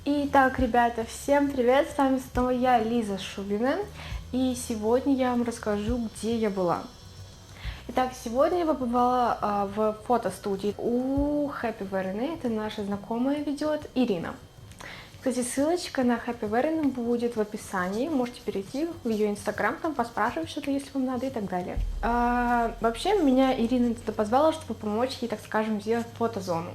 Итак, ребята, всем привет! С вами снова я, Лиза Шубина, и сегодня я вам расскажу, где я была. Итак, сегодня я побывала в фотостудии у Happy Verne, это наша знакомая ведет Ирина. Кстати, ссылочка на Happy Verne будет в описании, можете перейти в ее инстаграм, там поспрашивать что-то, если вам надо и так далее. Вообще, меня Ирина туда позвала, чтобы помочь ей, так скажем, сделать фотозону.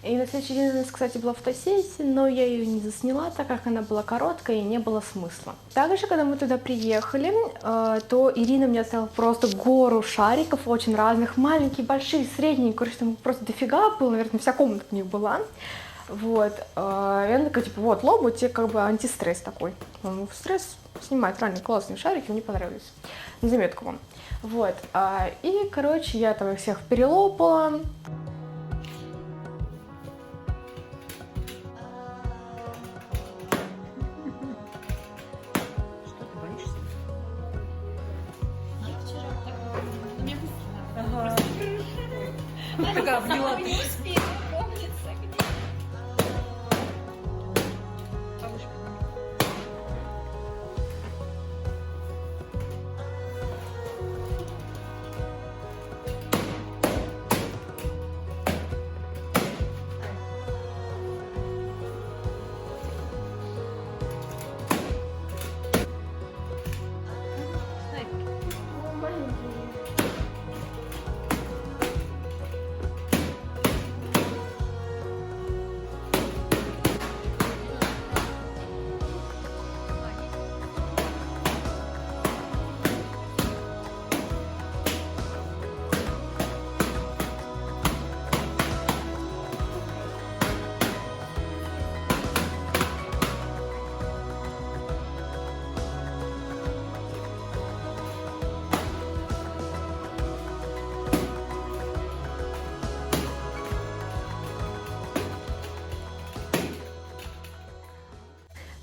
И на следующий день у нас, кстати, была фотосессия, но я ее не засняла, так как она была короткая и не было смысла. Также, когда мы туда приехали, то Ирина мне оставила просто гору шариков, очень разных, маленькие, большие, средние, короче, там просто дофига было, наверное, вся комната у них была. Вот, и она такая, типа, вот, лоб, тебе как бы антистресс такой. Стресс снимает, реально классные шарики, мне понравились. На заметку вам. Вот, и, короче, я там их всех перелопала. Такая обняла. Не успела помниться, где.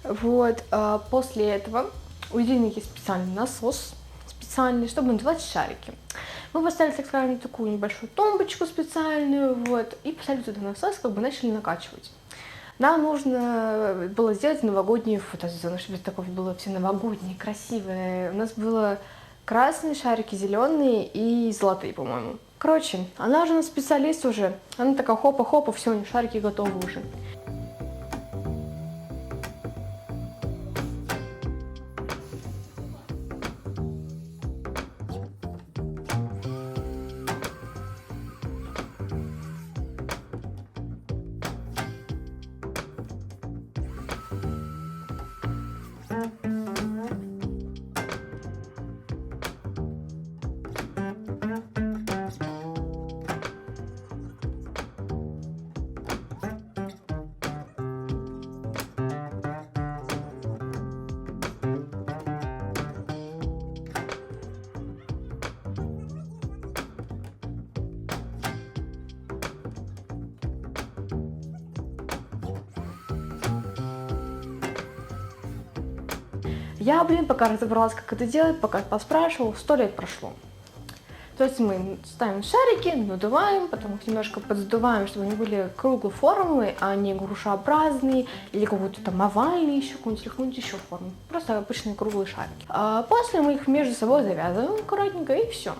Вот, после этого у Ирины есть специальный насос, специальный, чтобы надувать шарики. Мы поставили, так скажем, такую небольшую тумбочку специальную, вот, и поставили туда насос, как бы начали накачивать. Нам нужно было сделать новогоднюю фотозону, чтобы такое было все новогоднее, красивое. У нас было красные шарики, зеленые и золотые, по-моему. Короче, она же у нас специалист уже. Она такая хопа-хопа, все, шарики готовы уже. Я, пока разобралась, как это делать, пока поспрашивала, 100 лет прошло. То есть мы ставим шарики, надуваем, потом их немножко подсдуваем, чтобы они были круглой формы, а не грушеобразные, или какой-то там овальный еще какой-нибудь, или какую-нибудь еще форму. Просто обычные круглые шарики. А после мы их между собой завязываем аккуратненько, и все.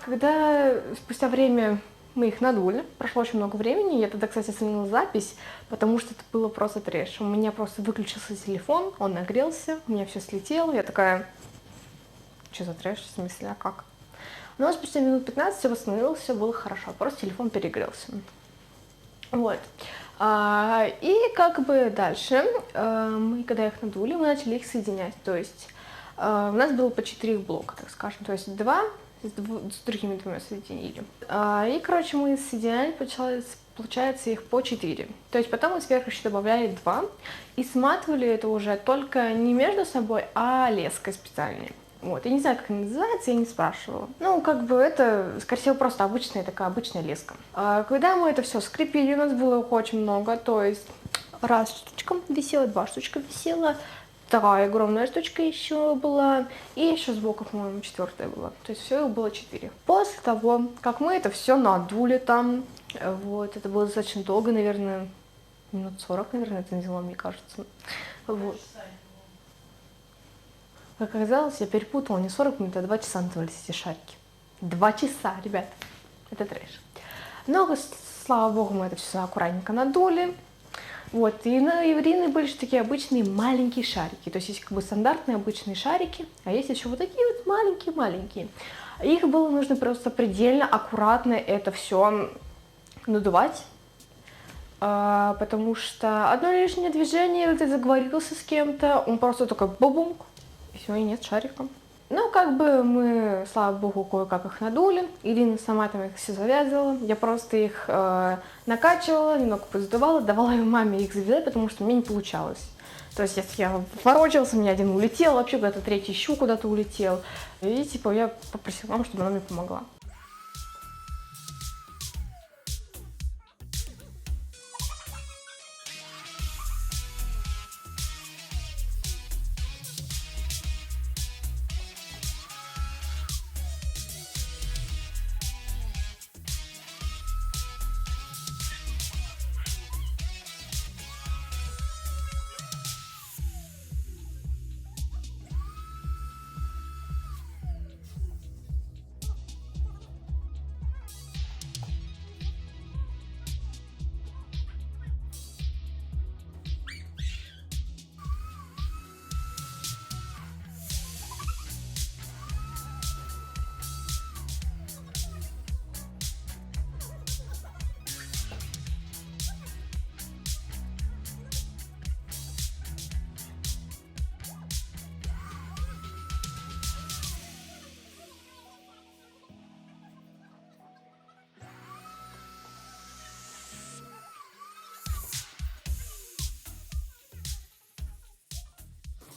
когда спустя время мы их надули, прошло очень много времени, я тогда, кстати, оценила запись, потому что это было просто трэш. У меня просто выключился телефон, он нагрелся, у меня все слетело, я такая, что за трэш, в смысле, а как? Но спустя минут 15 все восстановилось, все было хорошо, просто телефон перегрелся. Вот. И как бы дальше, мы, когда их надули, мы начали их соединять, то есть у нас было по 4 блока, так скажем, то есть 2 с другими 2 соединили. И, короче, мы соединяли, получается, их по 4. То есть потом мы сверху еще добавляли 2 и сматывали это уже только не между собой, а леской специальной. Вот, я не знаю, как она называется, я не спрашивала. Ну, как бы это, скорее всего, просто обычная такая обычная леска. Когда мы это все скрепили, у нас было их очень много, то есть раз штучка висела, 2 штучка висела, вторая огромная штучка еще была, и еще сбоку, по-моему, 4-я была. То есть всего их было 4. После того, как мы это все надули там, вот, это было достаточно долго, наверное, минут 40, наверное, это заняло, мне кажется. Вот. Как оказалось, я перепутала, не 40 минут, а 2 часа надувались эти шарики. 2 часа, ребят, это трэш. Но, слава богу, мы это все аккуратненько надули. Вот, и на Ирины были же такие обычные маленькие шарики. То есть есть как бы стандартные обычные шарики, а есть еще вот такие вот маленькие-маленькие. Их было нужно просто предельно аккуратно это все надувать, потому что одно лишнее движение, ты заговорился с кем-то, он просто такой бабунг, и все, и нет шарика. Ну, как бы мы, слава богу, кое-как их надули. Ирина сама там их все завязывала. Я просто их накачивала, немного подсдувала, давала ее маме их завязать, потому что мне не получалось. То есть я ворочалась, у меня один улетел, вообще куда-то третий еще куда-то улетел. И типа я попросила маму, чтобы она мне помогла.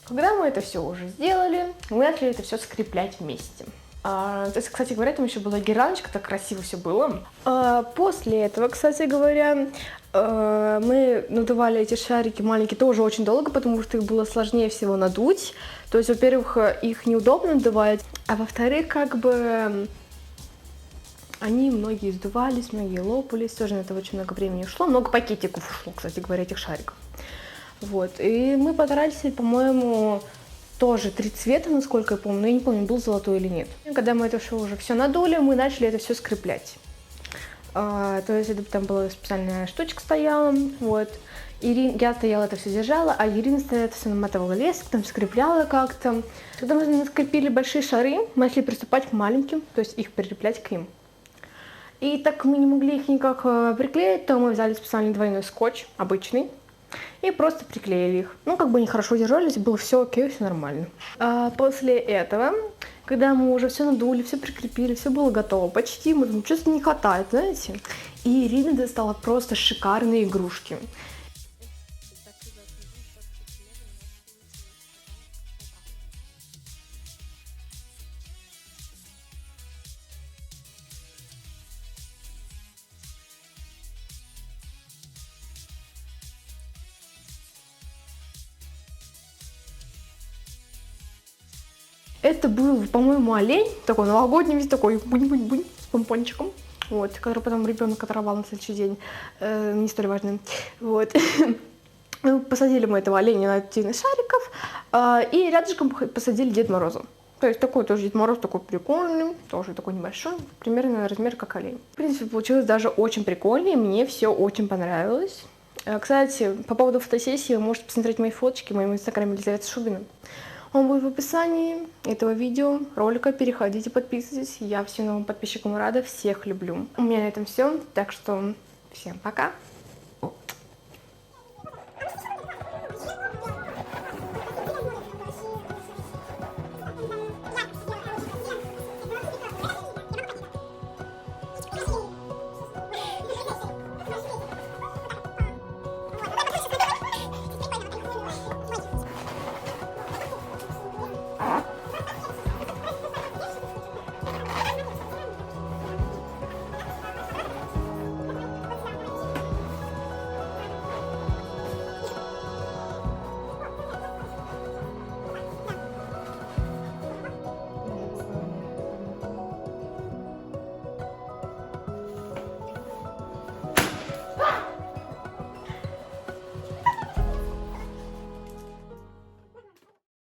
Когда мы это все уже сделали, мы начали это все скреплять вместе. То есть, кстати говоря, там еще была гирляндочка, так красиво все было. После этого, кстати говоря, мы надували эти шарики маленькие тоже очень долго, потому что их было сложнее всего надуть. То есть, во-первых, их неудобно надувать, а во-вторых, как бы они многие сдувались, многие лопались, тоже на это очень много времени ушло, много пакетиков ушло, кстати говоря, этих шариков. Вот, и мы потратили, по-моему, тоже 3 цвета, насколько я помню, но я не помню, был золотой или нет. И когда мы это все надули, мы начали это все скреплять. То есть это, там была специальная штучка стояла, вот. Я стояла, это все держала, а Ирина стояла, это все наматывала лесок, там скрепляла как-то. Когда мы скрепили большие шары, мы начали приступать к маленьким, то есть их прикреплять к ним. И так как мы не могли их никак приклеить, то мы взяли специальный двойной скотч, обычный, и просто приклеили их. Ну, как бы они хорошо держались, было все окей, все нормально. После этого, когда мы уже все надули, все прикрепили, все было готово, почти, мы думаем, что-то не хватает, знаете. И Ирина достала просто шикарные игрушки. Это был, по-моему, олень, такой новогодний, весь такой бунь-бунь-бунь с помпончиком, вот, который потом ребенок оторвал на следующий день, не столь важный, вот. Посадили мы этого оленя на 1 из шариков, и рядышком посадили Деда Мороза. То есть такой тоже Дед Мороз, такой прикольный, тоже такой небольшой, примерно размер как олень. В принципе, получилось даже очень прикольно, и мне все очень понравилось. Кстати, по поводу фотосессии вы можете посмотреть мои фоточки в моем инстаграме Елизавета Шубина. Он будет в описании этого видео, ролика. Переходите, подписывайтесь. Я всем новым подписчикам рада, всех люблю. У меня на этом все, так что всем пока.